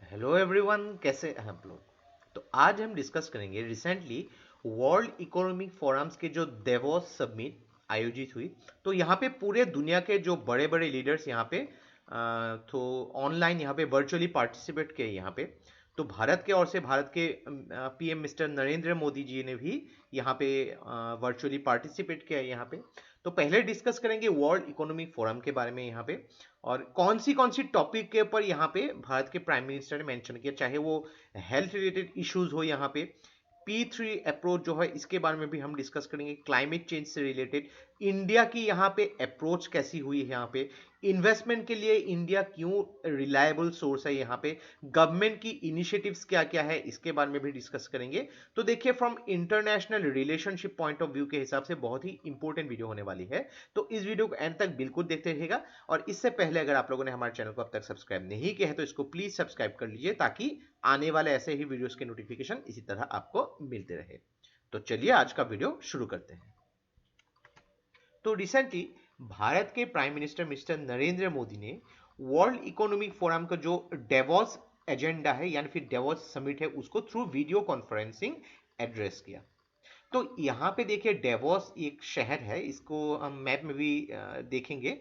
Hello everyone, कैसे हैं आप लोग। तो आज हम डिस्कस करेंगे रिसेंटली वर्ल्ड इकोनॉमिक फोरम्स के जो देवोस समिट आयोजित हुई। तो यहाँ पे पूरे दुनिया के जो बड़े बड़े लीडर्स यहाँ पे तो ऑनलाइन यहाँ पे वर्चुअली पार्टिसिपेट किए यहाँ पे। तो भारत के ओर से भारत के पीएम मिस्टर नरेंद्र मोदी जी ने भी यहाँ पे वर्चुअली पार्टिसिपेट किया है यहाँ पे। तो पहले डिस्कस करेंगे वर्ल्ड इकोनॉमिक फोरम के बारे में यहाँ पे, और कौन सी टॉपिक के ऊपर यहाँ पे भारत के प्राइम मिनिस्टर ने मेंशन किया, चाहे वो हेल्थ रिलेटेड इश्यूज हो, यहाँ पे P3 अप्रोच जो है इसके बारे में भी हम डिस्कस करेंगे। क्लाइमेट चेंज से रिलेटेड इंडिया की यहाँ पे अप्रोच कैसी हुई है, यहाँ पे इन्वेस्टमेंट के लिए इंडिया क्यों रिलायबल सोर्स है, यहाँ पे गवर्नमेंट की इनिशिएटिव्स क्या क्या है इसके बारे में भी डिस्कस करेंगे। तो देखिए, from international relationship point of view के हिसाब से बहुत ही इंपॉर्टेंट वीडियो होने वाली है। तो इस वीडियो को एंड तक बिल्कुल देखते रहिएगा। और इससे पहले अगर आप लोगों ने हमारे चैनल को अब तक सब्सक्राइब नहीं किया है तो इसको प्लीज सब्सक्राइब कर लीजिए, ताकि आने वाले ऐसे ही वीडियोस के नोटिफिकेशन इसी तरह आपको मिलते रहे। तो चलिए आज का वीडियो शुरू करते हैं। तो रिसेंटली भारत के prime minister mister Narendra Modi ने वर्ल्ड इकोनॉमिक फोरम का जो डेवोस एजेंडा है यानी फिर डेवोस समिट है उसको थ्रू वीडियो कॉन्फ्रेंसिंग एड्रेस किया। तो यहाँ पे देखिए, डेवोस एक शहर है, इसको हम मैप में भी देखेंगे।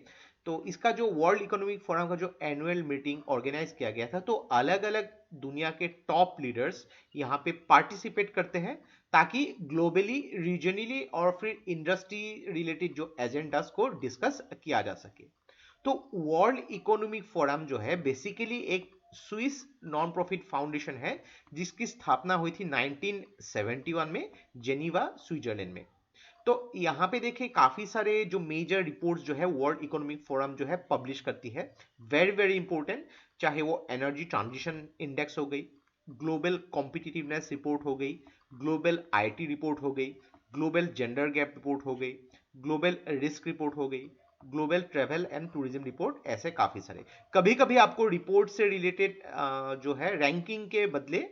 तो इसका जो वर्ल्ड इकोनॉमिक फोरम का जो एनुअल मीटिंग ऑर्गेनाइज किया गया था, तो अलग अलग दुनिया के टॉप लीडर्स यहाँ पे पार्टिसिपेट करते हैं, ताकि ग्लोबली, रीजनली और फिर इंडस्ट्री रिलेटेड जो एजेंडास को डिस्कस किया जा सके। तो वर्ल्ड इकोनॉमिक फोरम जो है बेसिकली एक स्विस नॉन प्रॉफिट फाउंडेशन है, जिसकी स्थापना हुई थी 1971 में जेनीवा, स्विट्जरलैंड में। तो यहाँ पे देखिए, काफी सारे जो मेजर रिपोर्ट्स जो है वर्ल्ड इकोनॉमिक फोरम जो है पब्लिश करती है, वेरी वेरी इंपॉर्टेंट। चाहे वो एनर्जी ट्रांजिशन इंडेक्स हो गई, ग्लोबल कॉम्पिटिटिवनेस रिपोर्ट हो गई, ग्लोबल आईटी रिपोर्ट हो गई, ग्लोबल जेंडर गैप रिपोर्ट हो गई, ग्लोबल रिस्क रिपोर्ट हो गई, global travel and tourism report, ऐसे काफी सारे। कभी कभी आपको रिपोर्ट से रिलेटेड जो है रैंकिंग के बदले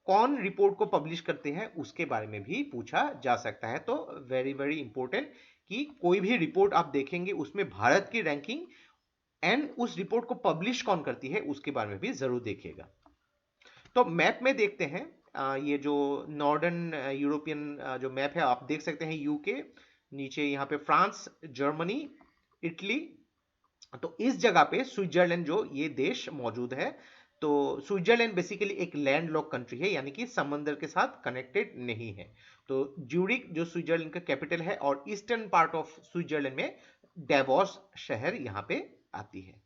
कौन रिपोर्ट को पब्लिश करते हैं उसके बारे में भी पूछा जा सकता है। तो वेरी वेरी इंपॉर्टेंट कि कोई भी रिपोर्ट आप देखेंगे उसमें भारत की रैंकिंग एंड उस रिपोर्ट को पब्लिश कौन करती है उसके बारे में भी जरूर देखिएगा। तो मैप में देखते हैं, ये जो नॉर्दर्न यूरोपियन जो मैप है आप देख सकते हैं, यूके, नीचे यहाँ पे फ्रांस, जर्मनी, इटली। तो इस जगह पे स्विट्जरलैंड जो ये देश मौजूद है। तो स्विट्जरलैंड बेसिकली एक लैंड लॉक कंट्री है, यानी कि समंदर के साथ कनेक्टेड नहीं है। तो ज्यूरिक जो स्विट्जरलैंड का कैपिटल है, और ईस्टर्न पार्ट ऑफ स्विट्जरलैंड में डेवोस शहर यहाँ पे आती है।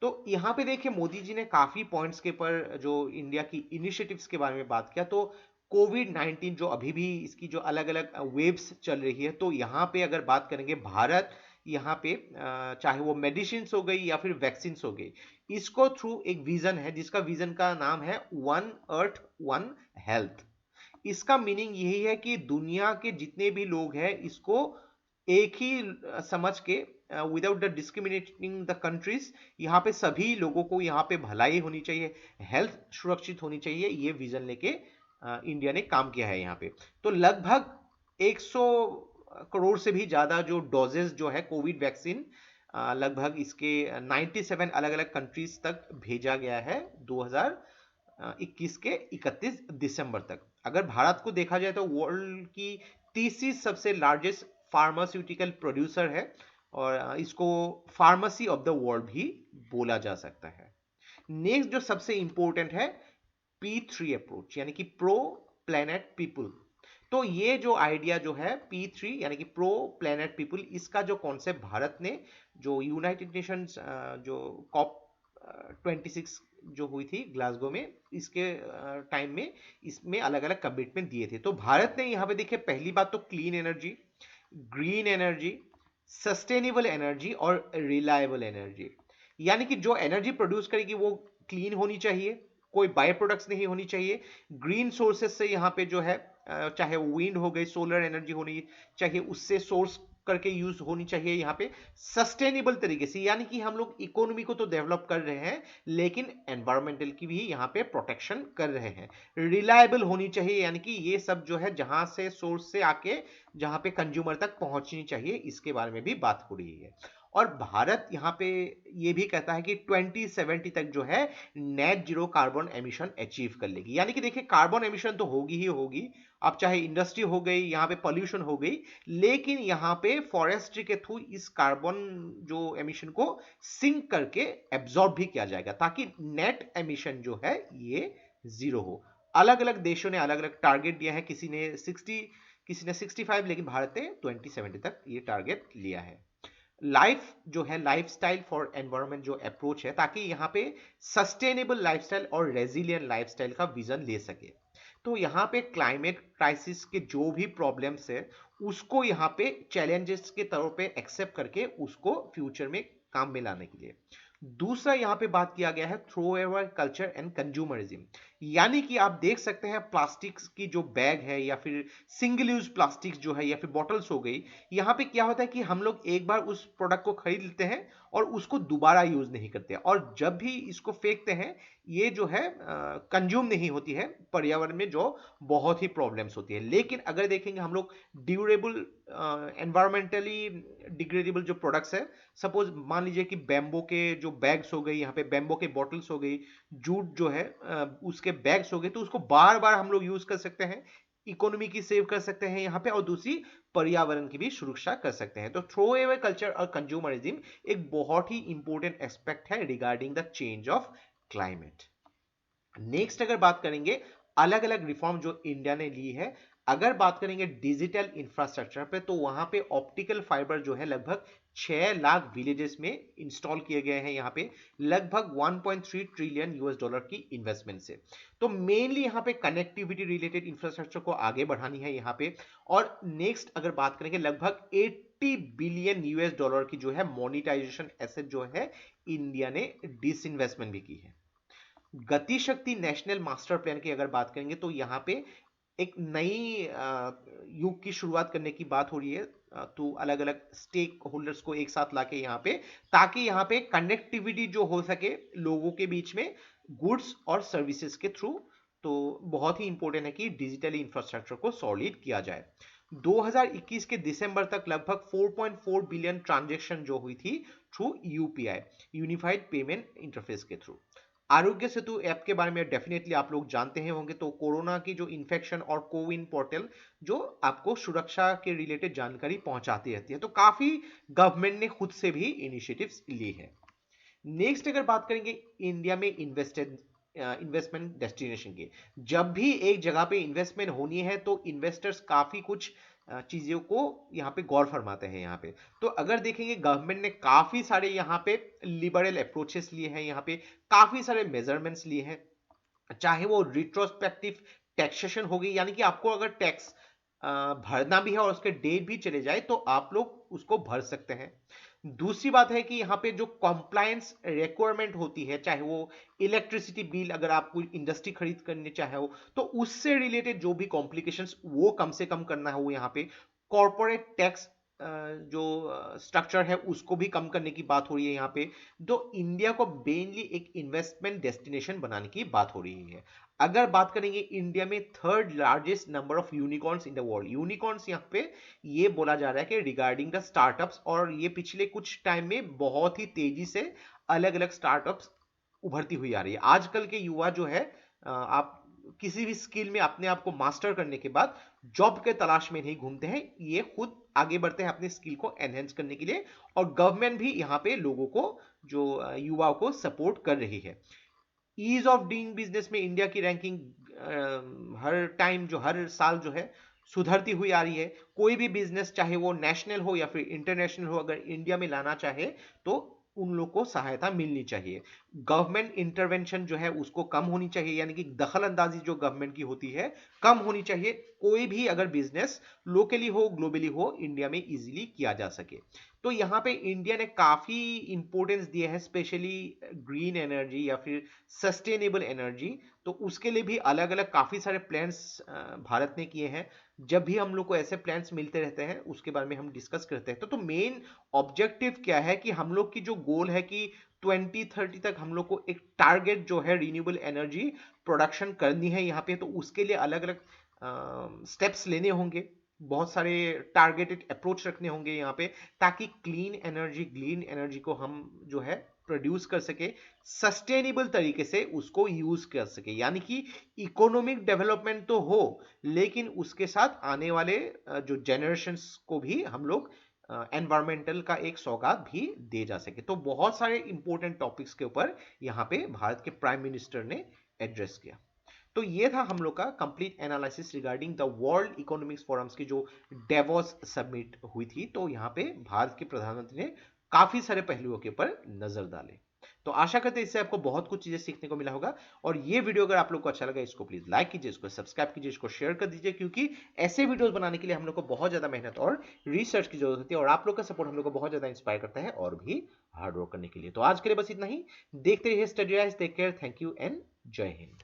तो यहाँ पे देखिए, मोदी जी ने काफी पॉइंट्स के पर जो इंडिया की इनिशिएटिव्स के बारे में बात किया। तो कोविड 19 जो अभी भी इसकी जो अलग अलग वेव्स चल रही है, तो यहाँ पे अगर बात करेंगे भारत, यहाँ पे चाहे वो मेडिसिन हो गई या फिर वैक्सीन हो गई, इसको थ्रू एक विजन है जिसका विजन का नाम है वन अर्थ वन हेल्थ। इसका मीनिंग यही है कि दुनिया के जितने भी लोग हैं इसको एक ही समझ के, without the discriminating the countries, यहाँ पे सभी लोगों को यहाँ पे भलाई होनी चाहिए, हेल्थ सुरक्षित होनी चाहिए, ये विजन लेके इंडिया ने काम किया है यहाँ पे। तो लगभग 100 करोड़ से भी ज्यादा जो डोजेस जो है कोविड वैक्सीन, लगभग इसके 97 अलग अलग कंट्रीज तक भेजा गया है 2021 के 31 दिसंबर तक। अगर भारत को देखा जाए तो वर्ल्ड की तीसरी सबसे लार्जेस्ट फार्मास्यूटिकल प्रोड्यूसर है, और इसको फार्मेसी ऑफ द वर्ल्ड भी बोला जा सकता है। नेक्स्ट जो सबसे इंपॉर्टेंट है, P3 अप्रोच, यानी कि प्रो प्लेनेट पीपल। तो ये जो आइडिया जो है P3 यानी कि प्रो प्लेनेट पीपल, इसका जो कॉन्सेप्ट भारत ने जो यूनाइटेड नेशंस जो कॉप 26 जो हुई थी ग्लासगो में, इसके टाइम में इसमें अलग अलग कमिटमेंट दिए थे। तो भारत ने यहाँ पे देखिए, पहली बात तो clean energy, green energy, sustainable energy और रिलायबल एनर्जी, यानी कि जो एनर्जी प्रोड्यूस करेगी वो क्लीन होनी चाहिए, कोई बाय प्रोडक्ट्स नहीं होनी चाहिए। ग्रीन सोर्सेस से यहाँ पे जो है, चाहे वो विंड हो गई, सोलर एनर्जी होनी चाहिए, उससे सोर्स करके यूज होनी चाहिए यहाँ पे सस्टेनेबल तरीके से, यानी कि हम लोग इकोनॉमी को तो डेवलप कर रहे हैं लेकिन एनवायरमेंटल की भी यहाँ पे प्रोटेक्शन कर रहे हैं। रिलायबल होनी चाहिए, यानी कि ये सब जो है जहां से सोर्स से आके जहां पे कंज्यूमर तक पहुंचनी चाहिए, इसके बारे में भी बात हो रही है। और भारत यहाँ पे ये भी कहता है कि 2070 तक जो है net zero carbon emission achieve कर लेगी। यानी कि देखिए कार्बन एमिशन तो होगी ही होगी, अब चाहे इंडस्ट्री हो गई, यहाँ पे पॉल्यूशन हो गई, लेकिन यहाँ पे फॉरेस्ट्री के थ्रू इस कार्बन जो एमिशन को सिंक करके एब्जॉर्ब भी किया जाएगा, ताकि नेट एमिशन जो है ये जीरो हो। अलग अलग देशों ने अलग अलग टारगेट दिया है, किसी ने 60, किसी ने 65, लेकिन भारत ने 2070 तक ये टारगेट लिया है। लाइफ जो है, लाइफस्टाइल फॉर एनवायरनमेंट जो अप्रोच है, ताकि यहाँ पे सस्टेनेबल लाइफस्टाइल और रेजिलियंट लाइफस्टाइल का विजन ले सके। तो यहाँ पे क्लाइमेट क्राइसिस के जो भी प्रॉब्लम्स है उसको यहाँ पे चैलेंजेस के तौर पे एक्सेप्ट करके उसको फ्यूचर में काम में लाने के लिए। दूसरा यहाँ पे बात किया गया है throw away culture and consumerism, यानी कि आप देख सकते हैं प्लास्टिक्स की जो बैग है या फिर सिंगल यूज प्लास्टिक्स जो है या फिर बॉटल्स हो गई, यहाँ पे क्या होता है कि हम लोग एक बार उस प्रोडक्ट को खरीद लेते हैं और उसको दोबारा यूज नहीं करते, और जब भी इसको फेंकते हैं ये जो है कंज्यूम नहीं होती है पर्यावरण में, जो बहुत ही प्रॉब्लम्स होती है। लेकिन अगर देखेंगे हम लोग ड्यूरेबल एनवायरमेंटली डिग्रेडेबल जो प्रोडक्ट्स है, सपोज मान लीजिए कि बैम्बो के जो बैग्स हो गई, यहाँ पे बैम्बो के बॉटल्स हो गई, जूट जो है उसके बैग्स हो गए, तो उसको बार बार हम लोग यूज कर सकते हैं, इकोनॉमी की सेव कर सकते हैं यहाँ पे, और दूसरी पर्यावरण की भी सुरक्षा कर सकते हैं। तो थ्रो अवे कल्चर और कंज्यूमरिज्म एक बहुत ही इंपॉर्टेंट एस्पेक्ट है regarding the change of climate. Next अगर बात करेंगे अलग अलग रिफॉर्म जो इंडिया ने ली है, अगर बात करेंगे डिजिटल इंफ्रास्ट्रक्चर पे, तो वहां पे ऑप्टिकल फाइबर जो है लगभग 6 लाख विलेजेस में इंस्टॉल किए गए हैं, यहाँ पे लगभग 1.3 ट्रिलियन यूएस डॉलर की इन्वेस्टमेंट से। तो मेनली यहाँ पे कनेक्टिविटी रिलेटेड इंफ्रास्ट्रक्चर को आगे बढ़ानी है यहाँ पे। और नेक्स्ट अगर बात करेंगे लगभग 80 बिलियन यूएस डॉलर की जो है मोनिटाइजेशन एसेट जो है इंडिया ने डिसइन्वेस्टमेंट भी की है। गति शक्ति नेशनल मास्टर प्लान की अगर बात करेंगे तो यहाँ पे एक नई युग की शुरुआत करने की बात हो रही है, तो अलग अलग स्टेक होल्डर्स को एक साथ लाके यहाँ पे, ताकि यहाँ पे कनेक्टिविटी जो हो सके लोगों के बीच में गुड्स और सर्विसेज के थ्रू। तो बहुत ही इंपॉर्टेंट है कि डिजिटल इंफ्रास्ट्रक्चर को सॉलिड किया जाए। 2021 के दिसंबर तक लगभग 4.4 बिलियन ट्रांजैक्शन जो हुई थी through UPI, unified payment interface के थ्रू। आरोग्य सेतु ऐप के बारे में डेफिनेटली आप लोग जानते हैं होंगे, तो कोरोना की जो इन्फेक्शन और कोविन पोर्टल जो आपको सुरक्षा के रिलेटेड जानकारी पहुंचाती रहती है, तो काफी गवर्नमेंट ने खुद से भी इनिशिएटिव्स ली है। नेक्स्ट अगर बात करेंगे इंडिया में इन्वेस्टमेंट डेस्टिनेशन की, जब भी एक जगह पे इन्वेस्टमेंट होनी है तो इन्वेस्टर्स काफी कुछ चीजों को यहाँ पे गौर फरमाते हैं यहाँ पे। तो अगर देखेंगे गवर्नमेंट ने काफी सारे यहाँ पे लिबरल अप्रोचेस लिए हैं, यहाँ पे काफी सारे मेजरमेंट्स लिए हैं, चाहे वो रिट्रोस्पेक्टिव टैक्सेशन हो गई, यानी कि आपको अगर टैक्स भरना भी है और उसके डेट भी चले जाए तो आप लोग उसको भर सकते हैं। दूसरी बात है कि यहाँ पे जो कॉम्प्लायंस रिक्वायरमेंट होती है, चाहे वो इलेक्ट्रिसिटी बिल अगर आप कोई इंडस्ट्री खरीद करने चाहे हो तो उससे रिलेटेड जो भी कॉम्प्लिकेशंस वो कम से कम करना है वो यहाँ पे। कॉर्पोरेट टैक्स जो स्ट्रक्चर है उसको भी कम करने की बात हो रही है यहाँ पे। तो इंडिया को मेनली एक इन्वेस्टमेंट डेस्टिनेशन बनाने की बात हो रही है। अगर बात करेंगे इंडिया में third largest number of unicorns in the world, unicorns यहाँ पे ये बोला जा रहा है कि रिगार्डिंग द स्टार्टअप्स, और ये पिछले कुछ टाइम में बहुत ही तेजी से अलग अलग स्टार्टअप्स उभरती हुई आ रही है। आजकल के युवा जो है आप किसी भी स्किल में अपने आप को मास्टर करने के बाद जॉब के तलाश में नहीं घूमते हैं, ये खुद आगे बढ़ते हैं अपने स्किल को एनहेंस करने के लिए, और गवर्नमेंट भी यहाँ पे लोगों को जो युवाओं को सपोर्ट कर रही है। ईज ऑफ डूइंग बिजनेस में इंडिया की रैंकिंग हर टाइम जो हर साल जो है सुधरती हुई आ रही है। कोई भी बिजनेस चाहे वो नेशनल हो या फिर इंटरनेशनल हो, अगर इंडिया में लाना चाहे तो उन लोग को सहायता मिलनी चाहिए। गवर्नमेंट इंटरवेंशन जो है उसको कम होनी चाहिए, यानी कि दखल अंदाजी जो गवर्नमेंट की होती है कम होनी चाहिए। कोई भी अगर बिजनेस लोकली हो ग्लोबली हो इंडिया में इजीली किया जा सके। तो यहाँ पे इंडिया ने काफी इंपॉर्टेंस दिया है स्पेशली ग्रीन एनर्जी या फिर सस्टेनेबल एनर्जी, तो उसके लिए भी अलग अलग काफी सारे प्लान्स भारत ने किए हैं। जब भी हम लोग को ऐसे प्लान्स मिलते रहते हैं उसके बारे में हम डिस्कस करते हैं। तो मेन ऑब्जेक्टिव क्या है कि हम लोग की जो गोल है कि 2030 तक हम लोग को एक टारगेट जो है रिन्यूएबल एनर्जी प्रोडक्शन करनी है यहाँ पे, तो उसके लिए अलग अलग स्टेप्स लेने होंगे। बहुत सारे टारगेटेड अप्रोच रखने होंगे यहाँ पे, ताकि ग्रीन एनर्जी को हम जो है प्रोड्यूस कर सके, सस्टेनेबल तरीके से उसको यूज कर सके। यानी कि इकोनॉमिक डेवलपमेंट तो हो, लेकिन उसके साथ आने वाले जो जनरेशंस को भी हम लोग एनवायरमेंटल का एक सौगात भी दे जा सके। तो बहुत सारे इंपॉर्टेंट टॉपिक्स के ऊपर यहाँ पे भारत के प्राइम मिनिस्टर ने एड्रेस किया। तो ये था हम लोग का complete analysis regarding the world economics forums की जो डेवोस सबमिट हुई थी। तो यहाँ पे भारत के प्रधानमंत्री ने काफी सारे पहलुओं के ऊपर नजर डाले। तो आशा करते हैं इससे आपको बहुत कुछ चीजें सीखने को मिला होगा। और ये वीडियो अगर आप लोग को अच्छा लगा, इसको प्लीज लाइक कीजिए, इसको सब्सक्राइब कीजिए, इसको शेयर कर दीजिए, क्योंकि ऐसे वीडियोस बनाने के लिए हम लोग को बहुत ज्यादा मेहनत और रिसर्च की जरूरत होती है, और आप लोग का सपोर्ट हम लोग को बहुत ज्यादा इंस्पायर करता है और भी हार्ड वर्क करने के लिए। तो आज के लिए बस इतना ही। देखते रहिए study rise. Take care, thank you and जय हिंद।